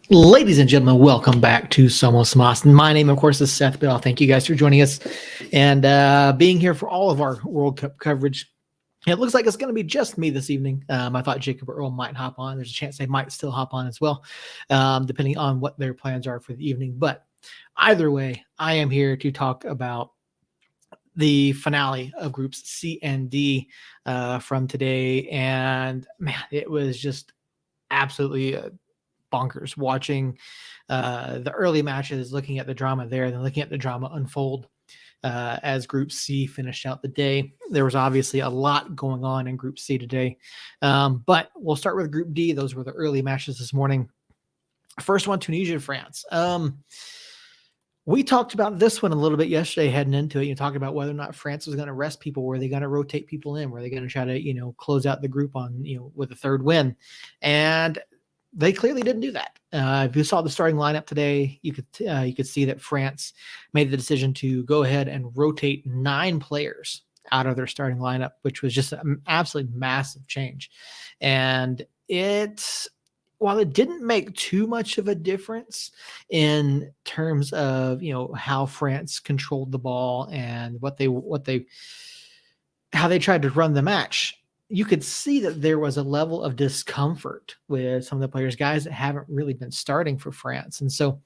Ladies and gentlemen, welcome back to Somos Mas. My name, of course, is Seth Bell. Thank you guys for joining us and being here for all of our World Cup coverage. It looks like it's going to be just me this evening. I thought Jacob Earl might hop on. There's a chance they might still hop on as well, depending on what their plans are for the evening. But either way, I am here to talk about the finale of groups C and D from today. And man, it was just absolutely bonkers watching the early matches, looking at the drama there, then looking at the drama unfold as Group C finished out the day. There was obviously a lot going on in Group C today, but we'll start with Group D. Those were the early matches this morning. First one, Tunisia, France. We talked about this one a little bit yesterday heading into it. You talked about whether or not France was going to rest people. Were they going to rotate people in? Were they going to try to, close out the group on, with a third win? And they clearly didn't do that. If you saw the starting lineup today, you could see that France made the decision to go ahead and rotate 9 players out of their starting lineup, which was just an absolutely massive change. And while it didn't make too much of a difference in terms of how France controlled the ball and how they tried to run the match, you could see that there was a level of discomfort with some of the players, guys that haven't really been starting for France. And so,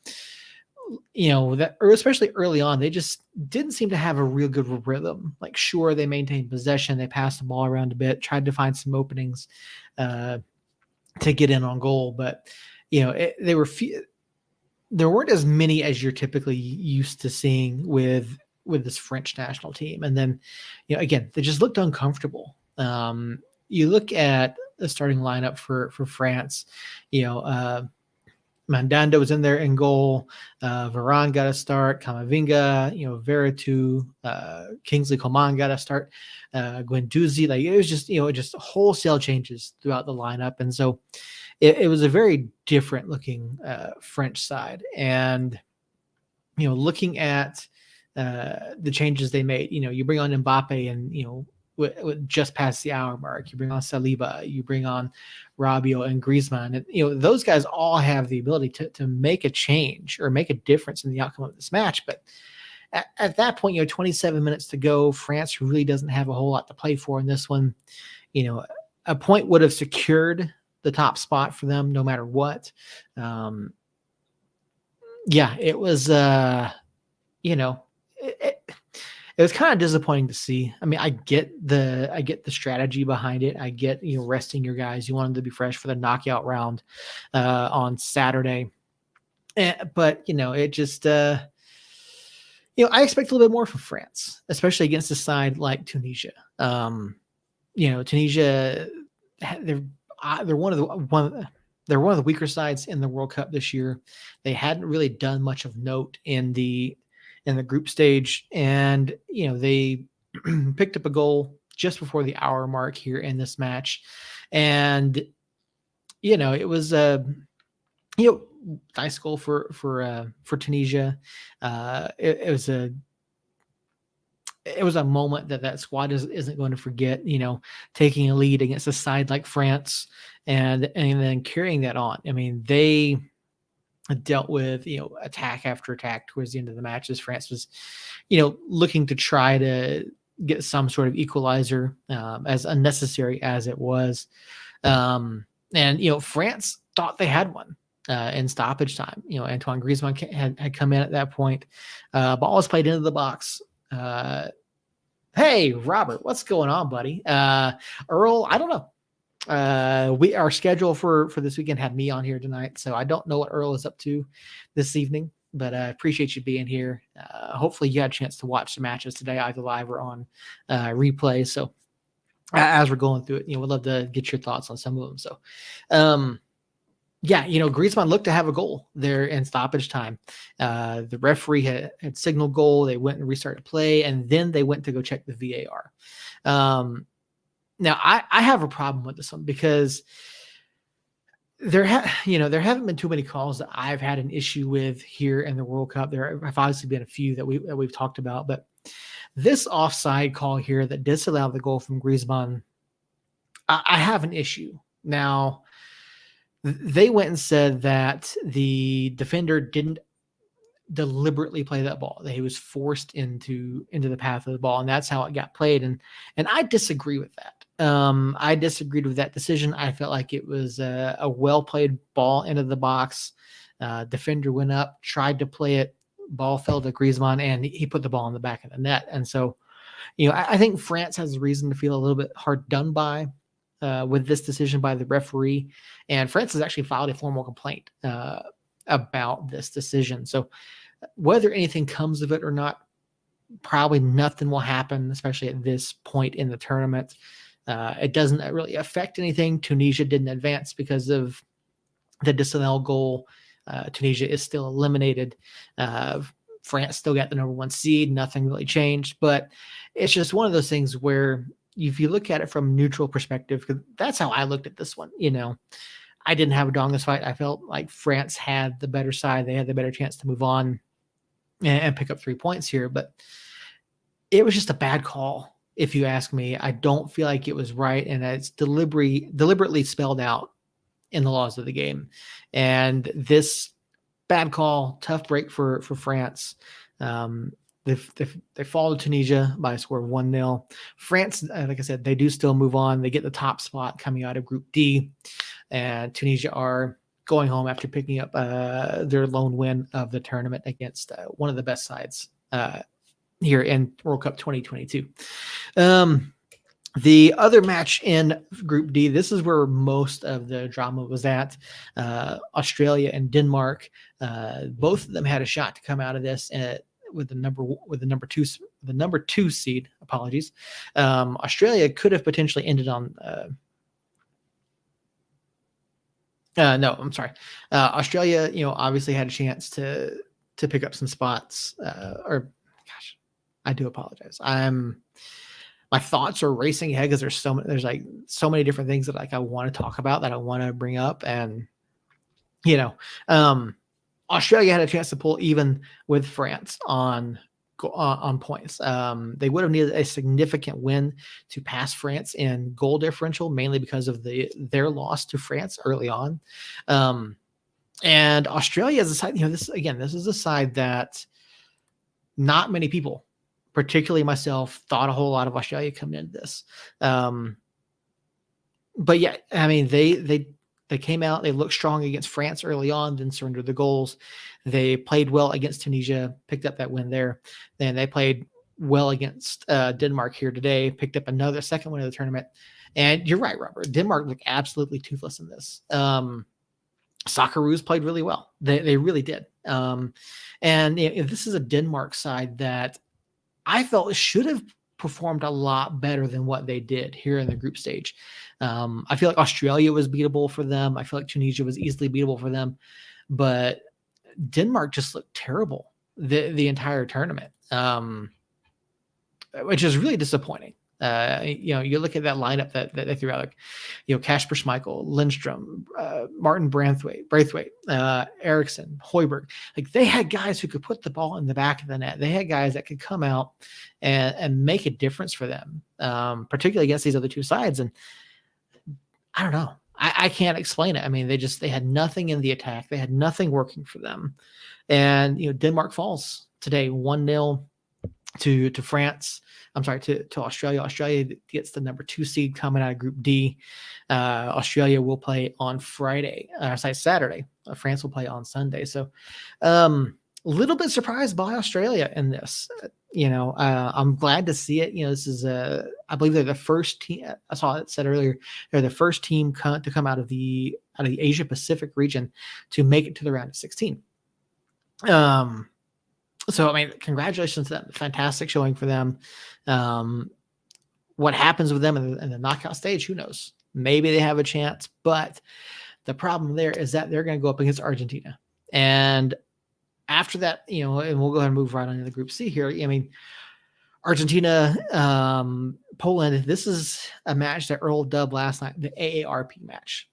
especially early on, they just didn't seem to have a real good rhythm. Like, sure, they maintained possession, they passed the ball around a bit, tried to find some openings to get in on goal, but there weren't as many as you're typically used to seeing with this French national team. And then, again, they just looked uncomfortable. You look at the starting lineup for France, Mandanda was in there in goal. Varane got a start. Camavinga, Veretout, Kingsley Coman got a start. Guendouzi, like it was just wholesale changes throughout the lineup, and so it was a very different looking French side. And looking at the changes they made, you bring on Mbappe, and just past the hour mark, you bring on Saliba, you bring on Rabiot and Griezmann, and those guys all have the ability to make a change or make a difference in the outcome of this match. But at that point, 27 minutes to go, France really doesn't have a whole lot to play for in this one. A point would have secured the top spot for them no matter what. It was it was kind of disappointing to see. I mean, I get the strategy behind it. I get, resting your guys. You want them to be fresh for the knockout round on Saturday. But, it just, I expect a little bit more from France, especially against a side like Tunisia. Tunisia, they're one of the weaker sides in the World Cup this year. They hadn't really done much of note in the group stage, and they picked up a goal just before the hour mark here in this match. And it was a nice goal for Tunisia. It was a moment that squad isn't going to forget, taking a lead against a side like France and then carrying that on. I mean, they dealt with attack after attack towards the end of the match as France was looking to try to get some sort of equalizer, as unnecessary as it was. And France thought they had one in stoppage time. Antoine Griezmann had come in at that point. Ball was played into the box. Hey, Robert, what's going on, buddy? Earl, I don't know. Our schedule for this weekend had me on here tonight, so I don't know what Earl is up to this evening, but I appreciate you being here. Hopefully you had a chance to watch the matches today, either live or on replay. So as we're going through it, we'd love to get your thoughts on some of them. So, Griezmann looked to have a goal there in stoppage time. The referee had signaled goal. They went and restarted play, and then they went to go check the VAR. Now, I have a problem with this one because there haven't been too many calls that I've had an issue with here in the World Cup. There have obviously been a few that we've talked about, but this offside call here that disallowed the goal from Griezmann, I have an issue. Now, They went and said that the defender didn't deliberately play that ball, that he was forced into the path of the ball, and that's how it got played. And I disagree with that. I disagreed with that decision. I felt like it was a well played ball into the box. Defender went up, tried to play it, ball fell to Griezmann, and he put the ball in the back of the net. And so, I think France has a reason to feel a little bit hard done by with this decision by the referee. And France has actually filed a formal complaint about this decision. So whether anything comes of it or not, probably nothing will happen, especially at this point in the tournament. It doesn't really affect anything. Tunisia didn't advance because of the disallowed goal. Tunisia is still eliminated. France still got the number one seed. Nothing really changed, but it's just one of those things where if you look at it from a neutral perspective, because that's how I looked at this one. I didn't have a dog in this fight. I felt like France had the better side. They had the better chance to move on and pick up 3 points here, but it was just a bad call. If you ask me, I don't feel like it was right. And it's deliberately spelled out in the laws of the game. And this bad call, tough break for France. They fall to Tunisia by a score of 1-0. France, like I said, they do still move on. They get the top spot coming out of Group D, and Tunisia are going home after picking up their lone win of the tournament against one of the best sides here in World Cup 2022. The other match in Group D, this is where most of the drama was at. Australia and Denmark, both of them had a shot to come out of this with the number two seed. Apologies. Australia could have potentially ended on. No, I'm sorry. Australia, obviously had a chance to pick up some spots. Gosh, I do apologize. My thoughts are racing ahead because there's like so many different things that I want to talk about, that I want to bring up. And, Australia had a chance to pull even with France on points. They would have needed a significant win to pass France in goal differential, mainly because of their loss to France early on. And Australia is a side, this is a side that not many people, particularly myself, thought a whole lot of Australia coming into this. But yeah, I mean, they came out, they looked strong against France early on, then surrendered the goals. They played well against Tunisia, picked up that win there. Then they played well against Denmark here today, picked up another second win of the tournament. And you're right, Robert. Denmark looked absolutely toothless in this. Socceroos played really well. They really did. And this is a Denmark side that I felt should have performed a lot better than what they did here in the group stage. I feel like Australia was beatable for them. I feel like Tunisia was easily beatable for them, but Denmark just looked terrible the entire tournament, which is really disappointing. You look at that lineup that they threw out, like, Kasper Schmeichel, Lindstrom, Martin Braithwaite, Eriksson, Højbjerg. Like, they had guys who could put the ball in the back of the net. They had guys that could come out and make a difference for them, particularly against these other two sides. And I don't know. I can't explain it. I mean, they had nothing in the attack. They had nothing working for them. And, Denmark falls today 1-0 to France. I'm sorry, to Australia. Australia gets the number 2 seed coming out of Group D. Australia will play on Saturday. France will play on Sunday. So a little bit surprised by Australia in this. I'm glad to see it. This is I believe they're the first team. I saw it said earlier. They're the first team to come out of the Asia Pacific region to make it to the round of 16. So, I mean, congratulations to them. Fantastic showing for them. What happens with them in the knockout stage, who knows? Maybe they have a chance, but the problem there is that they're going to go up against Argentina. And after that, and we'll go ahead and move right on to the Group C here. I mean, Argentina, Poland, this is a match that Earl dubbed last night the AARP match.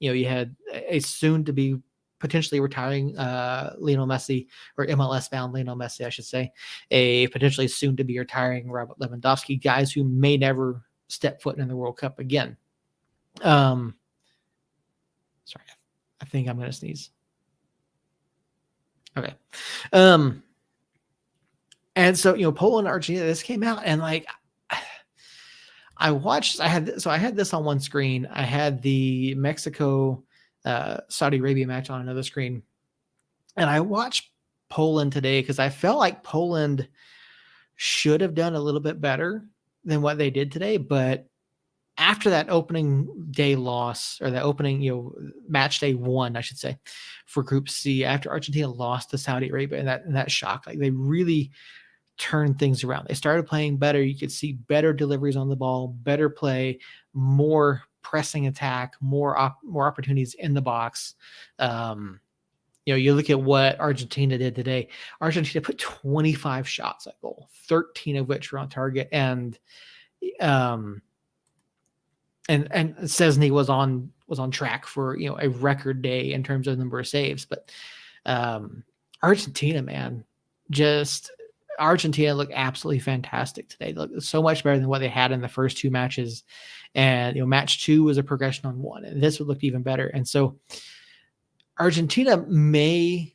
You had a soon-to-be potentially retiring Lionel Messi, or MLS-bound Lionel Messi, I should say, a potentially soon-to-be retiring Robert Lewandowski, guys who may never step foot in the World Cup again. Sorry, I think I'm gonna sneeze. Okay. Um, and so Poland, Argentina, this came out, and like I had this on one screen. I had the Mexico Saudi Arabia match on another screen, and I watched Poland today because I felt like Poland should have done a little bit better than what they did today. But after that opening day loss, or that opening, match day one, I should say, for Group C, after Argentina lost to Saudi Arabia, and that shock, like they really turned things around. They started playing better. You could see better deliveries on the ball, better play, more pressing attack, more opportunities in the box. You look at what Argentina did today. Argentina put 25 shots at goal, 13 of which were on target, and Szczesny was on track for a record day in terms of number of saves. But Argentina, man, Argentina looked absolutely fantastic today. They looked so much better than what they had in the first two matches. And match two was a progression on one, and this would look even better. And so Argentina may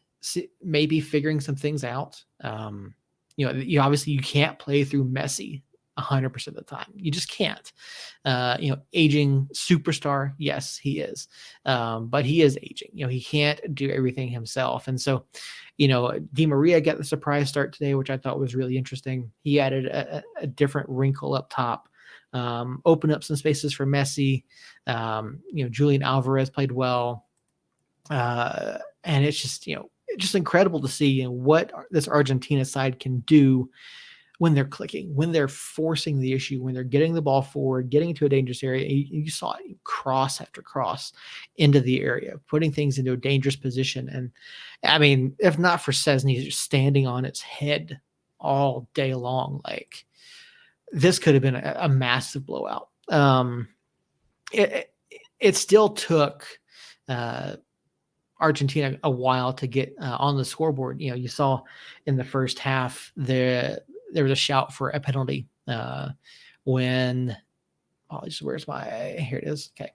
be figuring some things out. Obviously you can't play through Messi 100% of the time. You just can't. Aging superstar, yes, he is, but he is aging. He can't do everything himself, and so, Di Maria got the surprise start today, which I thought was really interesting. He added a different wrinkle up top, opened up some spaces for Messi. Julian Alvarez played well, and it's just incredible to see what this Argentina side can do when they're clicking, when they're forcing the issue, when they're getting the ball forward, getting into a dangerous area. You saw it cross after cross into the area, putting things into a dangerous position. And I mean, if not for Szczesny just standing on its head all day long, like this could have been a massive blowout. It still took Argentina a while to get on the scoreboard. You saw in the first half there was a shout for a penalty when here it is. Okay.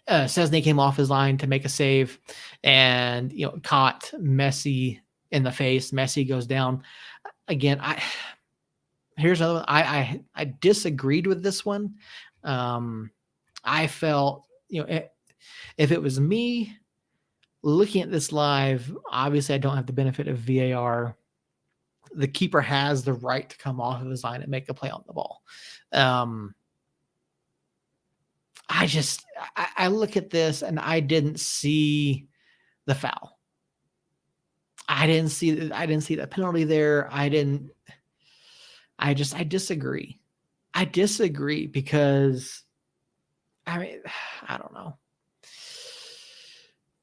Szczesny came off his line to make a save and caught Messi in the face. Messi goes down. Again, here's another one. I disagreed with this one. I felt, if it was me looking at this live, obviously I don't have the benefit of VAR. The keeper has the right to come off of his line and make a play on the ball. I look at this and I didn't see the foul. I didn't see the penalty there. I disagree. I disagree because I mean, I don't know.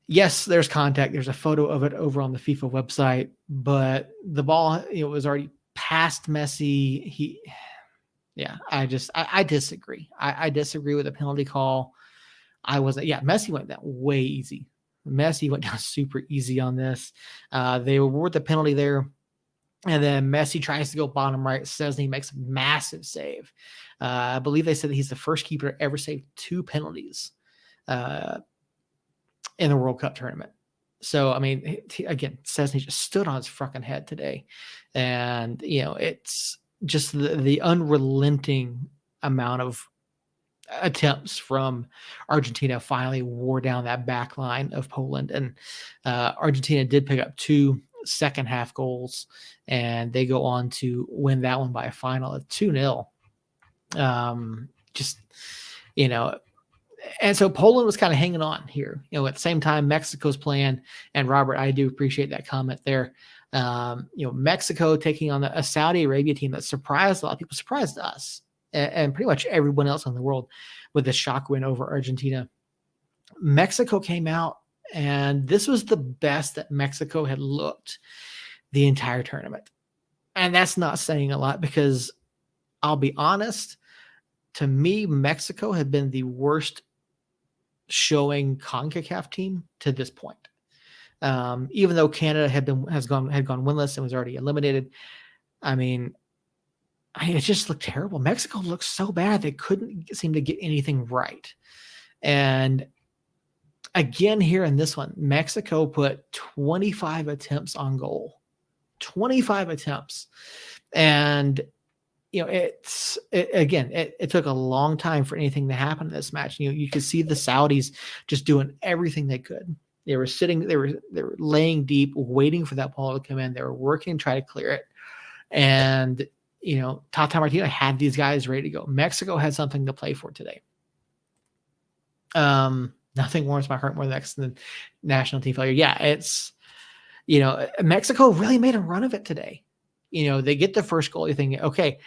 Yes, there's contact. There's a photo of it over on the FIFA website, but the ball, was already past Messi. I disagree. I disagree with the penalty call. Messi went down way easy. Messi went down super easy on this. They award the penalty there. And then Messi tries to go bottom right. Szczesny makes a massive save. I believe they said that he's the first keeper to ever save 2 penalties in the World Cup tournament. So, I mean, again, Szczesny just stood on his fucking head today. And, it's just the unrelenting amount of attempts from Argentina finally wore down that back line of Poland. And Argentina did pick up 2 second half goals, and they go on to win that one by a final of 2-0. And so Poland was kind of hanging on here. At the same time, Mexico's playing, and Robert, I do appreciate that comment there. Mexico taking on a Saudi Arabia team that surprised a lot of people, surprised us, and pretty much everyone else in the world with the shock win over Argentina. Mexico came out, and this was the best that Mexico had looked the entire tournament. And that's not saying a lot because I'll be honest, to me, Mexico had been the worst showing CONCACAF team to this point. Even though Canada had gone winless and was already eliminated. I mean, it just looked terrible. Mexico looked so bad they couldn't seem to get anything right. And again, here in this one, Mexico put 25 attempts on goal. 25 attempts. And it took a long time for anything to happen in this match. You could see the Saudis just doing everything they could. They were laying deep, waiting for that ball to come in. They were working to try to clear it. And, Tata Martino had these guys ready to go. Mexico had something to play for today. Nothing warms my heart more than the national team failure. Yeah, it's, Mexico really made a run of it today. They get the first goal. You think, okay,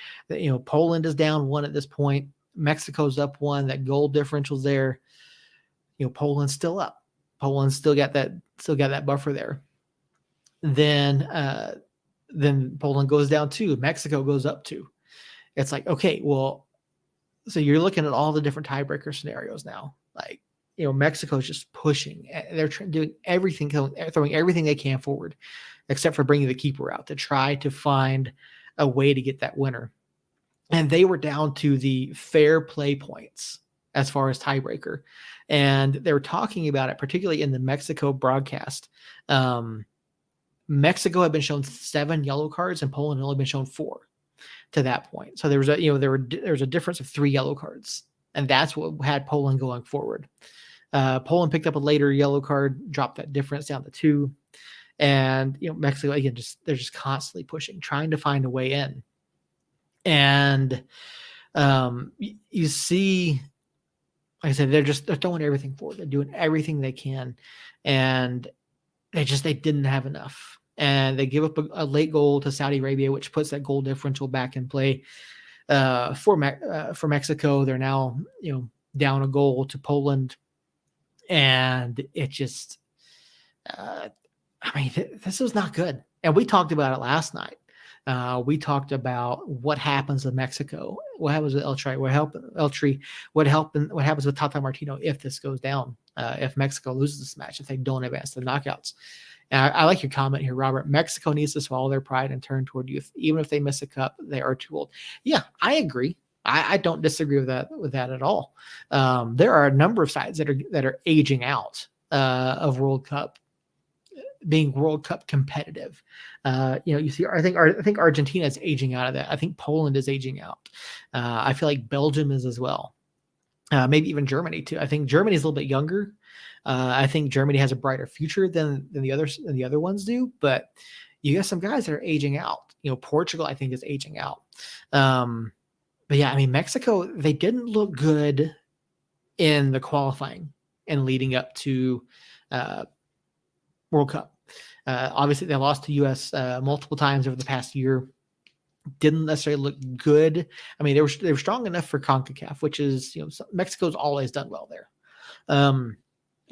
Poland is down 1 at this point. Mexico's up 1. That goal differential's there. Poland's still up. Poland's still got that buffer there. Then Poland goes down 2. Mexico goes up 2. It's like, okay, well, so you're looking at all the different tiebreaker scenarios now. Like, Mexico's just pushing. They're doing everything, throwing everything they can forward, except for bringing the keeper out to try to find a way to get that winner. And they were down to the fair play points as far as tiebreaker. And they were talking about it, particularly in the Mexico broadcast. Mexico had been shown 7 yellow cards and Poland had only been shown 4 to that point. So there was a difference of 3 yellow cards. And that's what had Poland going forward. Poland picked up a later yellow card, dropped that difference down to 2. And, Mexico, again, they're just constantly pushing, trying to find a way in. And you see, like I said, they're throwing everything forward. They're doing everything they can. And they didn't have enough. And they give up a late goal to Saudi Arabia, which puts that goal differential back in play for Mexico. They're now, down a goal to Poland. And it just, this was not good. And we talked about it last night. We talked about what happens with Mexico, what happens with Elche, what happens with Tata Martino if this goes down, if Mexico loses this match, if they don't advance to the knockouts. And I like your comment here, Robert. Mexico needs to swallow their pride and turn toward youth. Even if they miss a cup, they are too old. Yeah, I agree. I don't disagree with that at all. There are a number of sides that are aging out of World Cup, being World Cup competitive. You see, I think Argentina is aging out of that. I think Poland is aging out. I feel like Belgium is as well. Maybe even Germany too. I think Germany is a little bit younger. I think Germany has a brighter future than the other ones do. But you got some guys that are aging out. Portugal, I think, is aging out. But yeah, Mexico, they didn't look good in the qualifying and leading up to World Cup. Obviously, they lost to U.S. Multiple times over the past year. Didn't necessarily look good. They were strong enough for CONCACAF, which is, Mexico's always done well there.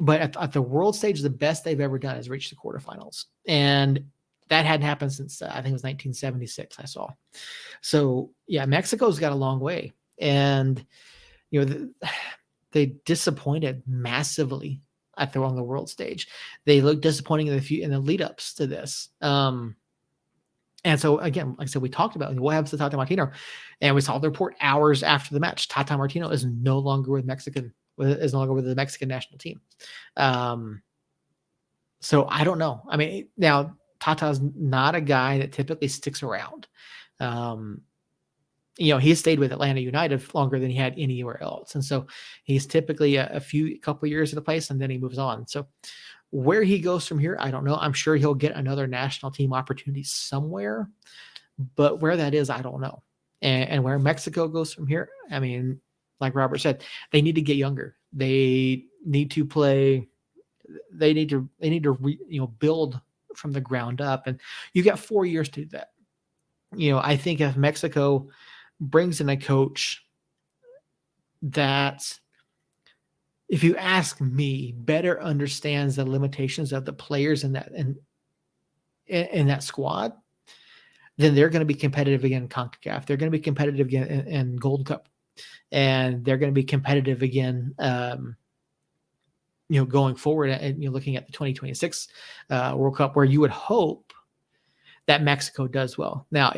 But at the world stage, the best they've ever done is reach the quarterfinals. And that hadn't happened since, I think it was 1976, I saw. So, yeah, Mexico's got a long way. And, they disappointed massively on the world stage. They looked disappointing in the lead-ups to this. And so, again, like I said, we talked about what happens to Tata Martino. And we saw the report hours after the match. Tata Martino is no longer with the Mexican national team. So I don't know. Now Tata's not a guy that typically sticks around. He stayed with Atlanta United longer than he had anywhere else. And so he's typically a couple years at a place and then he moves on. So where he goes from here, I don't know. I'm sure he'll get another national team opportunity somewhere, but where that is, I don't know. And where Mexico goes from here, like Robert said, they need to get younger. They need to play. They need to build from the ground up, and you got 4 years to do that. I think if Mexico brings in a coach that, if you ask me, better understands the limitations of the players in that squad, then they're going to be competitive again in CONCACAF. They're going to be competitive again in Gold Cup, and they're going to be competitive again. Going forward, and looking at the 2026 World Cup, where you would hope that Mexico does well. Now,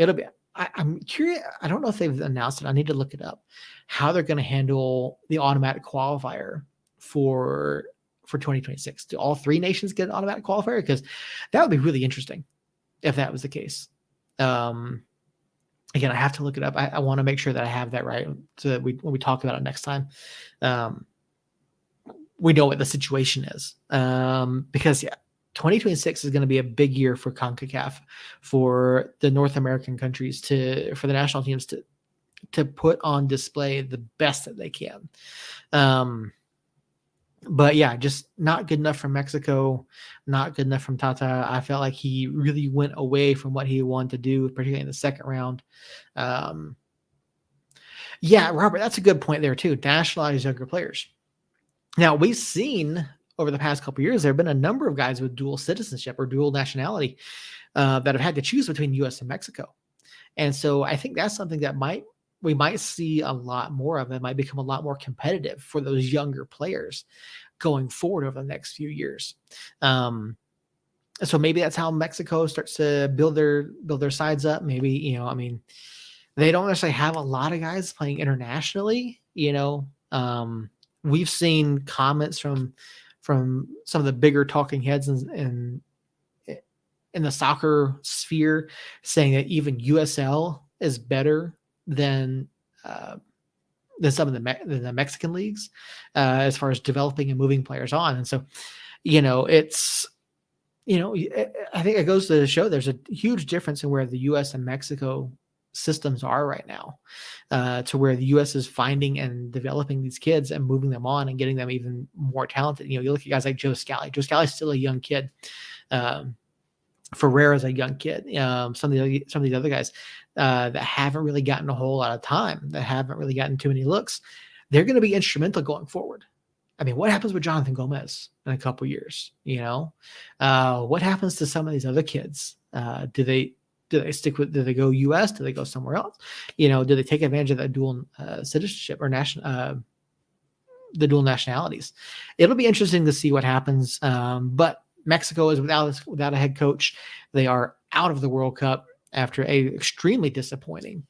I'm curious. I don't know if they've announced it. I need to look it up. How they're going to handle the automatic qualifier for 2026? Do all three nations get an automatic qualifier? Because that would be really interesting if that was the case. Again, I have to look it up. I want to make sure that I have that right so that when we talk about it next time, we know what the situation is. Because 2026 is going to be a big year for CONCACAF, for the North American countries, for the national teams to put on display the best that they can. But yeah, just not good enough from Mexico, not good enough from Tata. I felt like he really went away from what he wanted to do, particularly in the second round. Yeah, Robert, that's a good point there too. Nationalize younger players. Now, we've seen over the past couple of years, there have been a number of guys with dual citizenship or dual nationality that have had to choose between U.S. and Mexico. And so I think that's something that we might see a lot more of. That might become a lot more competitive for those younger players going forward over the next few years. So maybe that's how Mexico starts to build their sides up. Maybe, they don't necessarily have a lot of guys playing internationally. We've seen comments from some of the bigger talking heads in the soccer sphere saying that even USL is better than some of the Mexican leagues as far as developing and moving players on. And so, it's, I think it goes to show there's a huge difference in where the U.S. and Mexico systems are right now, to where the U.S. is finding and developing these kids and moving them on and getting them even more talented. You look at guys like Joe Scally. Joe Scally's still a young kid. Ferreira's a young kid. Some of these other guys that haven't really gotten a whole lot of time, that haven't really gotten too many looks, they're going to be instrumental going forward. I mean, what happens with Jonathan Gomez in a couple years? What happens to some of these other kids? Do they stick with? Do they go U.S.? Do they go somewhere else? Do they take advantage of that dual citizenship or the dual nationalities? It'll be interesting to see what happens. But Mexico is without a head coach. They are out of the World Cup after a extremely disappointing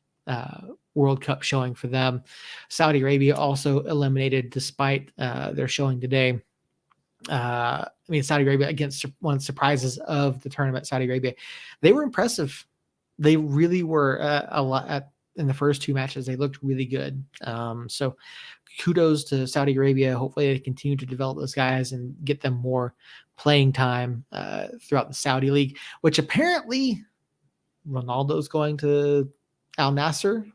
World Cup showing for them. Saudi Arabia also eliminated despite their showing today. Saudi Arabia, against one of the surprises of the tournament, Saudi Arabia, they were impressive. They really were a lot in the first two matches. They looked really good. So kudos to Saudi Arabia. Hopefully they continue to develop those guys and get them more playing time throughout the Saudi league, which apparently Ronaldo's going to Al Nassr.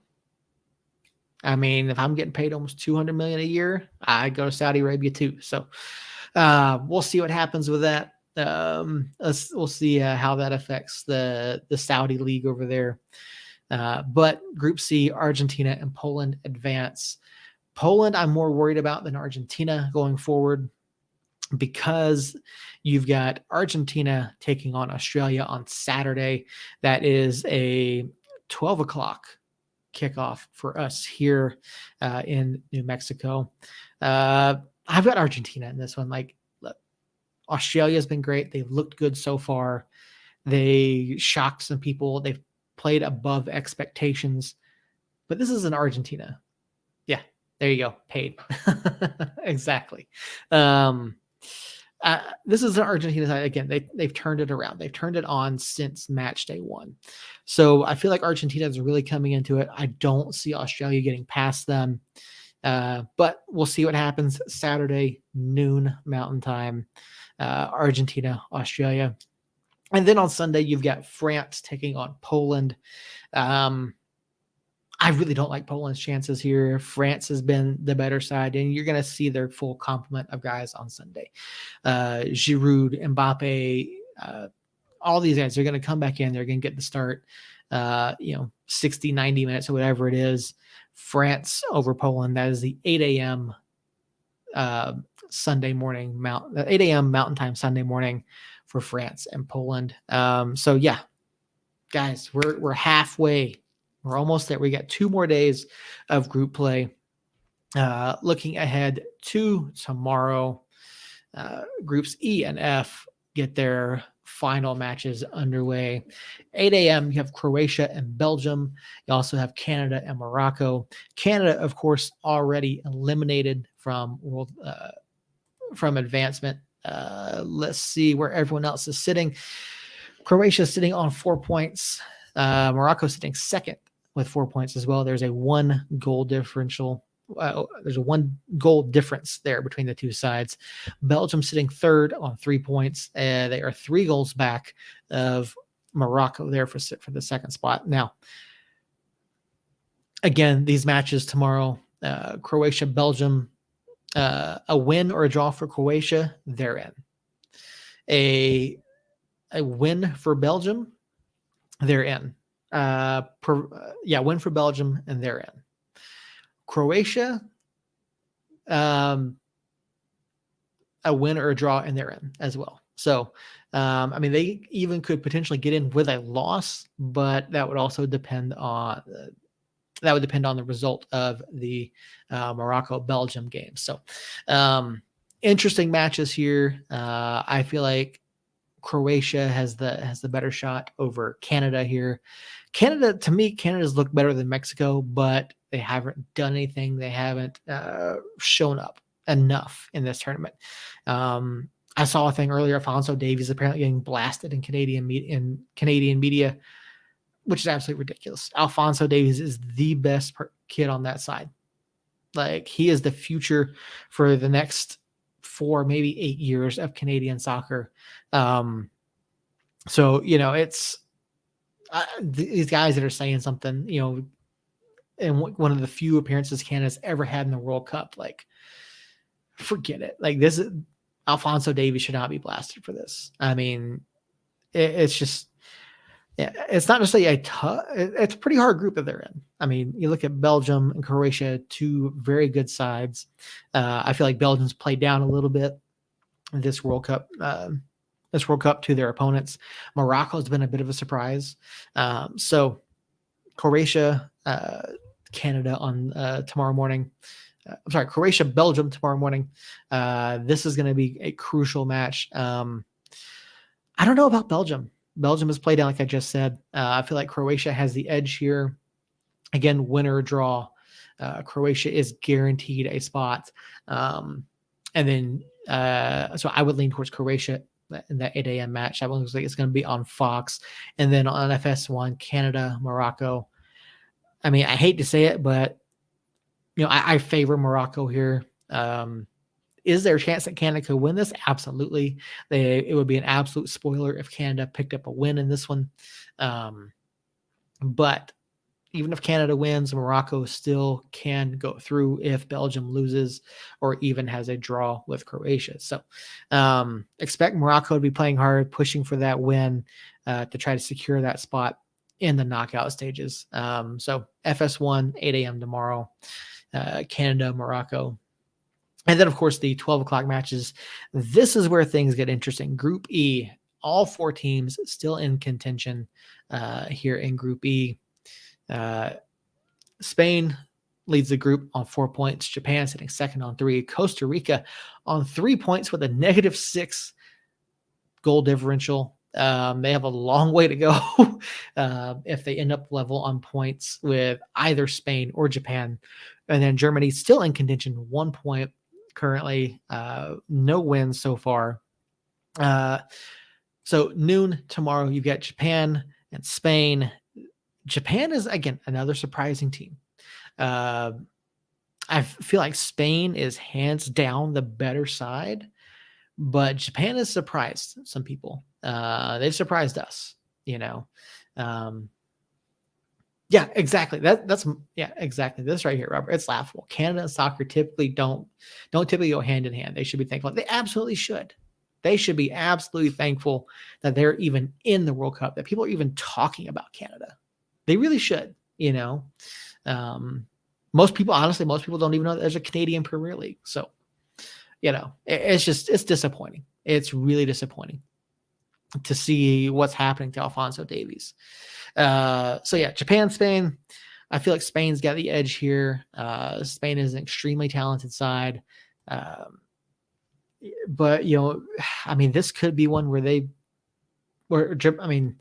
I mean, if I'm getting paid almost $200 million a year, I go to Saudi Arabia too. So we'll see what happens with that. We'll see how that affects the Saudi league over there. But Group C, Argentina and Poland advance. Poland, I'm more worried about than Argentina going forward, because you've got Argentina taking on Australia on Saturday. That is a 12 o'clock kickoff for us here in New Mexico. I've got Argentina in this one. Look, Australia's been great. They've looked good so far. They shocked some people. They've played above expectations. But this is an Argentina. Yeah, there you go. Paid. Exactly. This is an Argentina side. Again, they've turned it around. They've turned it on since match day one. So I feel like Argentina is really coming into it. I don't see Australia getting past them. But we'll see what happens Saturday, noon Mountain Time, Argentina, Australia. And then on Sunday, you've got France taking on Poland. I really don't like Poland's chances here. France has been the better side, and you're going to see their full complement of guys on Sunday. Giroud, Mbappe, all these guys are going to come back in. They're going to get the start, 60, 90 minutes or whatever it is. France over Poland. That is the 8 a.m. Sunday morning, 8 a.m. Mountain Time Sunday morning for France and Poland. So yeah, guys, we're halfway. We're almost there. We got 2 more days of group play. Looking ahead to tomorrow, groups E and F get their final matches underway. 8 a.m., you have Croatia and Belgium. You also have Canada and Morocco. Canada, of course, already eliminated from from advancement. Let's see where everyone else is sitting. Croatia is sitting on 4 points. Morocco sitting second with 4 points as well. There's a 1 goal differential. There's a 1 goal difference there between the two sides. Belgium sitting third on 3 points. They are 3 goals back of Morocco there for the second spot. Now, again, these matches tomorrow, Croatia, Belgium, a win or a draw for Croatia, they're in. A win for Belgium, they're in. Win for Belgium, and they're in. Croatia, a win or a draw, and they're in as well. So, I mean, they even could potentially get in with a loss, but that would also depend on the result of the Morocco-Belgium game. So, interesting matches here. I feel like Croatia has the better shot over Canada here. Canada, to me, Canada's looked better than Mexico, but they haven't done anything. They haven't shown up enough in this tournament. I saw a thing earlier. Alphonso Davies apparently getting blasted in Canadian media, which is absolutely ridiculous. Alphonso Davies is the best kid on that side. Like, he is the future for the next 4, maybe 8 years of Canadian soccer. So, it's these guys that are saying something, and one of the few appearances Canada's ever had in the World Cup, like, forget it. Like, this is Alphonso Davies should not be blasted for this. I mean, it's just, it's not necessarily it's a pretty hard group that they're in. I mean, you look at Belgium and Croatia, 2 very good sides. I feel like Belgium's played down a little bit in this World Cup to their opponents. Morocco's been a bit of a surprise. So Croatia, Canada on tomorrow morning. Croatia, Belgium tomorrow morning. This is going to be a crucial match. I don't know about Belgium. Belgium has played down, like I just said. I feel like Croatia has the edge here. Again, winner or draw. Croatia is guaranteed a spot. And then, so I would lean towards Croatia in that 8 a.m. match. That one looks like it's going to be on Fox. And then on FS1, Canada, Morocco. I mean, I hate to say it, but, I favor Morocco here. Is there a chance that Canada could win this? Absolutely. It would be an absolute spoiler if Canada picked up a win in this one. But even if Canada wins, Morocco still can go through if Belgium loses or even has a draw with Croatia. So expect Morocco to be playing hard, pushing for that win to try to secure that spot in the knockout stages. So FS1, 8 a.m. tomorrow, Canada, Morocco. And then, of course, the 12 o'clock matches. This is where things get interesting. Group E, all 4 teams still in contention here in Group E. Spain leads the group on 4 points. Japan sitting second on 3. Costa Rica on 3 points with a -6 goal differential. They have a long way to go if they end up level on points with either Spain or Japan. And then Germany still in contention, 1 point currently. No wins so far. So noon tomorrow, you've got Japan and Spain. Japan is, again, another surprising team. I feel like Spain is hands down the better side, but Japan has surprised some people. They've surprised us, Yeah, exactly. That's exactly this right here, Robert. It's laughable. Canada and soccer typically don't typically go hand in hand. They should be thankful. They absolutely should. They should be absolutely thankful that they're even in the World Cup, that people are even talking about Canada. They really should, most people don't even know that there's a Canadian Premier League. So, it's disappointing. It's really disappointing to see what's happening to Alphonso Davies. Japan, Spain. I feel like Spain's got the edge here. Spain is an extremely talented side. But, this could be one where they I mean,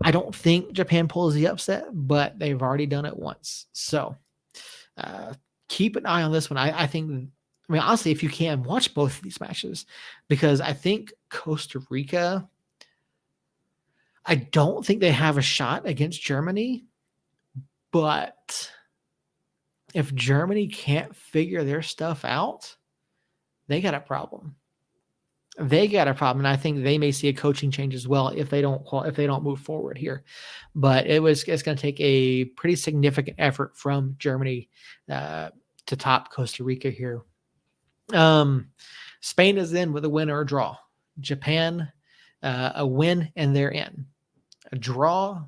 I don't think Japan pulls the upset, but they've already done it once. So uh, keep an eye on this one. I think, I mean, honestly, if you can, watch both of these matches, because I think Costa Rica, I don't think they have a shot against Germany, but if Germany can't figure their stuff out, they got a problem. They got a problem, and I think they may see a coaching change as well if they don't move forward here. But it's going to take a pretty significant effort from Germany to top Costa Rica here. Spain is in with a win or a draw. Japan, a win and they're in. A draw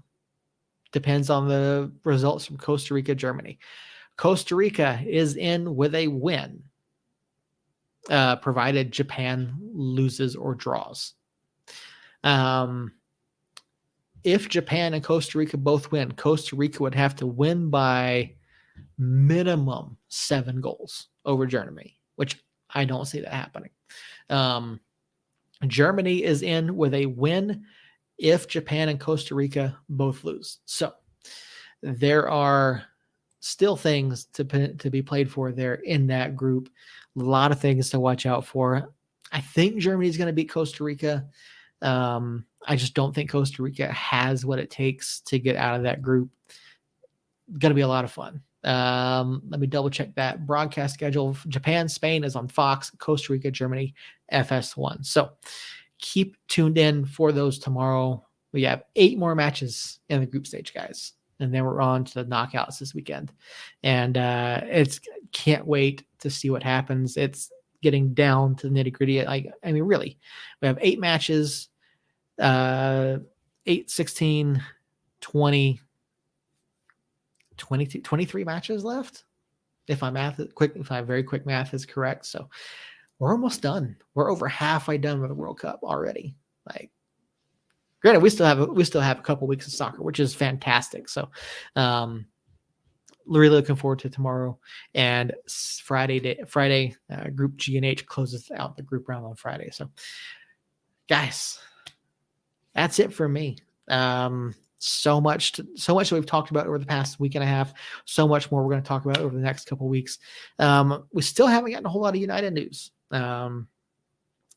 depends on the results from Costa Rica, Germany. Costa Rica is in with a win, provided Japan loses or draws. If Japan and Costa Rica both win, Costa Rica would have to win by minimum 7 goals over Germany, which I don't see that happening. Germany is in with a win if Japan and Costa Rica both lose. So there are still things to be played for there in that group. A lot of things to watch out for. I think Germany is going to beat Costa Rica. I just don't think Costa Rica has what it takes to get out of that group. Going to be a lot of fun. Let me double check that broadcast schedule. Japan, Spain is on Fox. Costa Rica, Germany, FS1. So keep tuned in for those tomorrow. We have 8 more matches in the group stage, guys. And then we're on to the knockouts this weekend. And it's can't wait to see what happens. It's getting down to the nitty gritty. Like, I mean, really, we have 8 matches, 8, 16, 20, 22, 23 matches left. If my very quick math is correct. So we're almost done. We're over halfway done with the World Cup already. Like, granted, we still have a couple weeks of soccer, which is fantastic. So, really looking forward to tomorrow and Friday. Group G and H closes out the group round on Friday. So, guys, that's it for me. So much that we've talked about over the past week and a half. So much more we're going to talk about over the next couple of weeks. We still haven't gotten a whole lot of United news.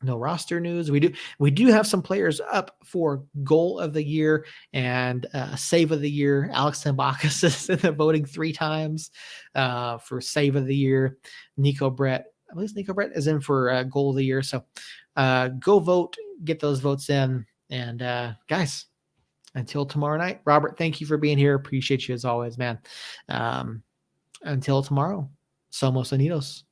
No roster news. We do have some players up for goal of the year and save of the year. Alex Tambakis is in the voting 3 times for save of the year. Nico Brett, I believe Nico Brett is in for goal of the year. So go vote, get those votes in. And guys, until tomorrow night, Robert, thank you for being here. Appreciate you as always, man. Until tomorrow, Somos Unidos.